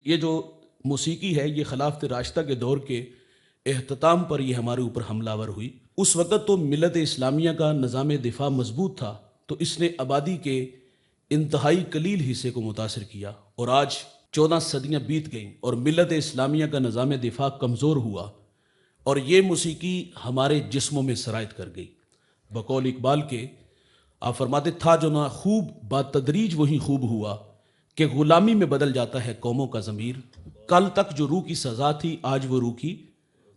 یہ جو موسیقی ہے یہ خلافت راشدہ کے دور کے اختتام پر یہ ہمارے اوپر حملہ آور ہوئی۔ اس وقت تو ملت اسلامیہ کا نظام دفاع مضبوط تھا، تو اس نے آبادی کے انتہائی قلیل حصے کو متاثر کیا، اور آج 14 صدیاں بیت گئیں اور ملت اسلامیہ کا نظام دفاع کمزور ہوا، اور یہ موسیقی ہمارے جسموں میں سرایت کر گئی۔ بقول اقبال کے آپ فرماتے تھا جو نہ خوب بتدریج وہی خوب ہوا، کہ غلامی میں بدل جاتا ہے قوموں کا ضمیر۔ کل تک جو روح کی سزا تھی آج وہ روح کی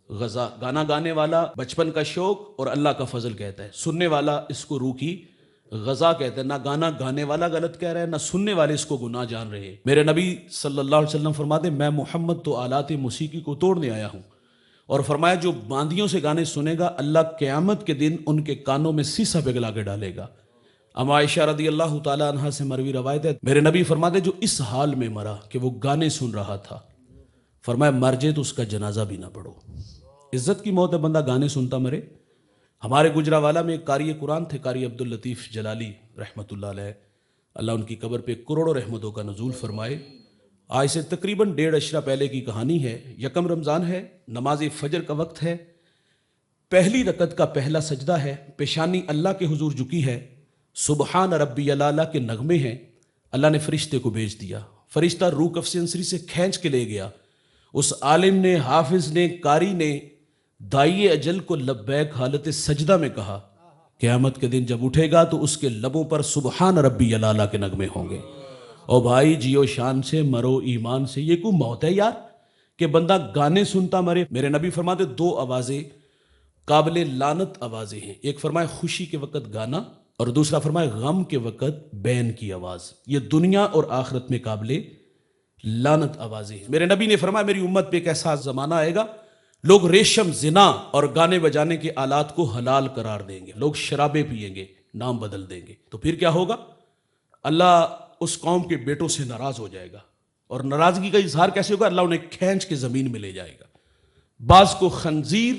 غذا۔ گانا گانے والا بچپن کا شوق اور اللہ کا فضل کہتا ہے، سننے والا اس کو روح کی غذا کہتا ہے۔ نہ گانا گانے والا غلط کہہ رہا ہے، نہ سننے والے اس کو گناہ جان رہے ہیں۔ میرے نبی صلی اللہ علیہ وسلم فرماتے میں محمد تو آلات موسیقی کو توڑنے آیا ہوں، اور فرمایا جو باندیوں سے گانے سنے گا اللہ قیامت کے دن ان کے کانوں میں سیسا پگھلا کے ڈالے گا۔ اما عائشہ رضی اللہ تعالی عنہا سے مروی روایت ہے، میرے نبی فرماتے جو اس حال میں مرا کہ وہ گانے سن رہا تھا، فرمایا مر جائے تو اس کا جنازہ بھی نہ پڑھو۔ عزت کی موت ہے بندہ گانے سنتا مرے۔ ہمارے گجرانوالہ میں ایک قاری قرآن تھے، قاری عبداللطیف جلالی رحمۃ اللہ علیہ، اللہ ان کی قبر پہ کروڑوں رحمتوں کا نزول فرمائے۔ آج سے تقریباً 1.5 اشرہ پہلے کی کہانی ہے۔ یکم رمضان ہے، نماز فجر کا وقت ہے، پہلی رکعت کا پہلا سجدہ ہے، پیشانی اللہ کے حضور جھکی ہے، سبحان ربی الاعلیٰ کے نغمے ہیں۔ اللہ نے فرشتے کو بھیج دیا، فرشتہ روح کف انصری سے کھینچ کے لے گیا۔ اس عالم نے، حافظ نے، قاری نے دائی اجل کو لبیک حالت سجدہ میں کہا، قیامت کے دن جب اٹھے گا تو اس کے لبوں پر سبحان ربی الاعلیٰ کے نغمے ہوں گے۔ او بھائی جیو شان سے، مرو ایمان سے۔ یہ کوئی موت ہے یار کہ بندہ گانے سنتا مرے؟ میرے نبی فرماتے 2 آوازیں قابل لعنت آوازیں ہیں، ایک فرمائے خوشی کے وقت گانا، اور دوسرا فرمائے غم کے وقت بین کی آواز۔ یہ دنیا اور آخرت میں قابل لعنت آوازیں ہیں۔ میرے نبی نے فرمایا میری امت پہ ایک ایسا زمانہ آئے گا، لوگ ریشم، زنا اور گانے بجانے کے آلات کو حلال قرار دیں گے، لوگ شرابیں پئیں گے، نام بدل دیں گے، تو پھر کیا ہوگا؟ اللہ اس قوم کے بیٹوں سے ناراض ہو جائے گا، اور ناراضگی کا اظہار کیسے ہوگا؟ اللہ انہیں کھینچ کے زمین میں لے جائے گا، بعض کو خنزیر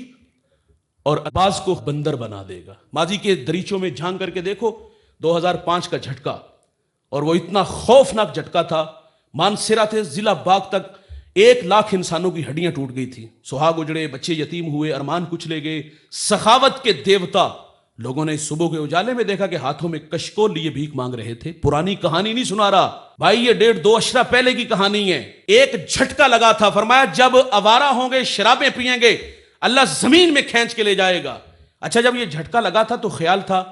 اور بعض کو بندر بنا دے گا۔ ماضی کے دریچوں میں جھانک کر کے دیکھو، 2005 کا جھٹکا، اور وہ اتنا خوفناک جھٹکا تھا، مانسیرا تھے ضلع باغ تک 1,00,000 انسانوں کی ہڈیاں ٹوٹ گئی تھیں، سہاگ اجڑے، بچے یتیم ہوئے، ارمان کچلے گئے۔ سخاوت کے دیوتا لوگوں نے صبح کے اجالے میں دیکھا کہ ہاتھوں میں کشکول لیے بھیک مانگ رہے تھے۔ پرانی کہانی نہیں سنا رہا بھائی، یہ 1.5-2 اشرہ پہلے کی کہانی ہے۔ ایک جھٹکا لگا تھا، فرمایا جب آوارہ ہوں گے، شرابیں پئیں گے، اللہ زمین میں کھینچ کے لے جائے گا۔ اچھا جب یہ جھٹکا لگا تھا تو خیال تھا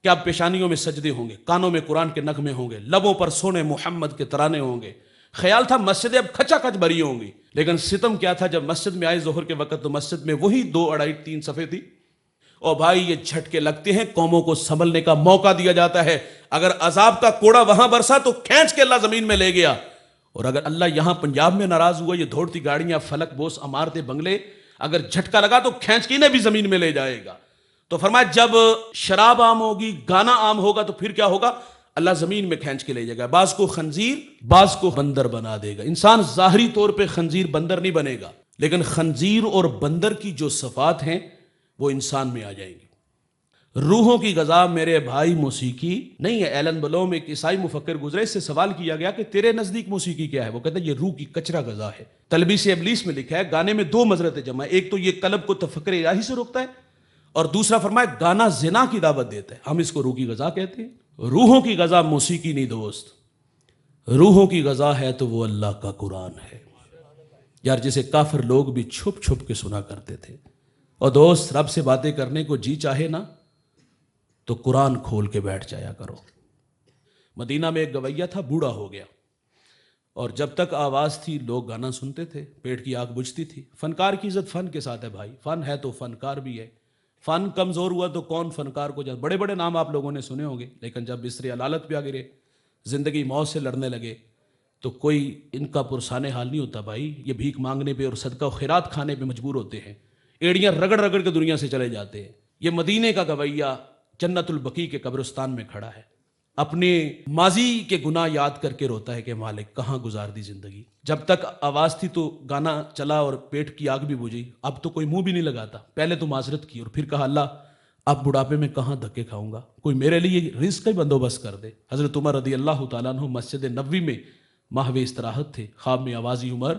کہ اب پیشانیوں میں سجدے ہوں گے، کانوں میں قرآن کے نغمے ہوں گے، لبوں پر سونے محمد کے ترانے ہوں گے، خیال تھا مسجدیں اب کھچا کھچ بھری ہوں گی۔ لیکن ستم کیا تھا، جب مسجد میں آئے ظہر کے وقت تو مسجد میں وہی 2 2.5 3 صفحے تھی۔ اور بھائی یہ جھٹکے لگتے ہیں، قوموں کو سنبھلنے کا موقع دیا جاتا ہے۔ اگر عذاب کا کوڑا وہاں برسا تو کھینچ کے اللہ زمین میں لے گیا، اور اگر اللہ یہاں پنجاب میں ناراض ہوا، یہ دوڑتی گاڑیاں، فلک بوس عمارتیں، بنگلے، اگر جھٹکا لگا تو کھینچ کے انہیں بھی زمین میں لے جائے گا۔ تو فرمایا جب شراب عام ہوگی، گانا عام ہوگا، تو پھر کیا ہوگا؟ اللہ زمین میں کھینچ کے لے جائے گا، بعض کو خنزیر، بعض کو بندر بنا دے گا۔ انسان ظاہری طور پہ خنزیر بندر نہیں بنے گا، لیکن خنزیر اور بندر کی جو صفات ہیں وہ انسان میں آ جائیں گی۔ روحوں کی غذا میرے بھائی موسیقی نہیں ہے۔ ایلن بلوم ایک عیسائی مفکر گزرے، اس سے سوال کیا گیا کہ تیرے نزدیک موسیقی کیا ہے؟ وہ کہتا ہے یہ روح کی کچرا غذا ہے۔ تلبیس ابلیس میں لکھا ہے گانے میں 2 مضرتیں جمع ہے، ایک تو یہ قلب کو تفکر الہی سے روکتا ہے، اور دوسرا فرمایا گانا زنا کی دعوت دیتا ہے، ہم اس کو روح کی غذا کہتے ہیں۔ روحوں کی غذا موسیقی نہیں دوست، روحوں کی غذا ہے تو وہ اللہ کا قرآن ہے یار، جسے کافر لوگ بھی چھپ چھپ کے سنا کرتے تھے۔ اور دوست رب سے باتیں کرنے کو جی چاہے نا تو قرآن کھول کے بیٹھ جایا کرو۔ مدینہ میں ایک گویا تھا، بوڑھا ہو گیا، اور جب تک آواز تھی لوگ گانا سنتے تھے، پیٹ کی آگ بجھتی تھی۔ فنکار کی عزت فن کے ساتھ ہے بھائی، فن ہے تو فنکار بھی ہے۔ فن کمزور ہوا تو کون فنکار کو جائے؟ بڑے بڑے نام آپ لوگوں نے سنے ہوں گے، لیکن جب بستر علالت پہ آ گرے، زندگی موت سے لڑنے لگے، تو کوئی ان کا پرسان حال نہیں ہوتا بھائی۔ یہ بھیک مانگنے پہ اور صدقہ و خیرات کھانے پہ مجبور ہوتے ہیں، ایڑیاں رگڑ رگڑ کے دنیا سے چلے جاتے ہیں۔ یہ مدینے کا گویا جنت البقیع کے قبرستان میں کھڑا ہے، اپنے ماضی کے گناہ یاد کر کے روتا ہے کہ مالک کہاں گزار دی زندگی۔ جب تک آواز تھی تو گانا چلا اور پیٹ کی آگ بھی بجھی، اب تو کوئی منہ بھی نہیں لگاتا۔ پہلے تو معذرت کی اور پھر کہا اللہ اب بڑھاپے میں کہاں دھکے کھاؤں گا، کوئی میرے لیے رزق کا بندوبست کر دے۔ حضرت عمر رضی اللہ تعالیٰ عنہ مسجد نبوی میں محو استراحت تھے، خواب میں آوازی عمر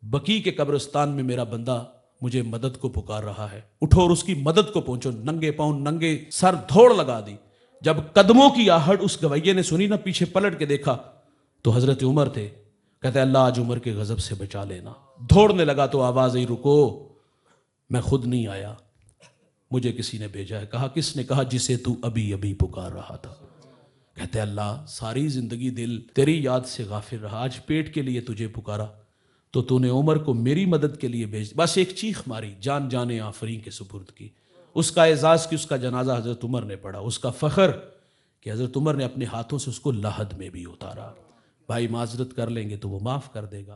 بقی کے قبرستان میں میرا بندہ مجھے مدد کو پکار رہا ہے، اٹھو اور اس کی مدد کو پہنچو۔ ننگے پاؤں ننگے سر دھوڑ لگا دی۔ جب قدموں کی آہٹ اس گویے نے سنی نا، پیچھے پلٹ کے دیکھا تو حضرت عمر تھے۔ کہتے اللہ آج عمر کے غضب سے بچا لینا۔ دوڑنے لگا تو آواز آئی رکو، میں خود نہیں آیا، مجھے کسی نے بھیجا ہے۔ کہا کس نے؟ کہا جسے تو ابھی ابھی پکار رہا تھا۔ کہتے اللہ ساری زندگی دل تیری یاد سے غافل رہا، آج پیٹ کے لیے تجھے پکارا تو نے عمر کو میری مدد کے لیے بھیج، بس ایک چیخ ماری، جان جانے آفرین کے سپرد کی۔ اس کا اعزاز کی، اس کا جنازہ حضرت عمر نے پڑھا، اس کا فخر کہ حضرت عمر نے اپنے ہاتھوں سے اس کو لحد میں بھی اتارا۔ بھائی معذرت کر لیں گے تو وہ معاف کر دے گا۔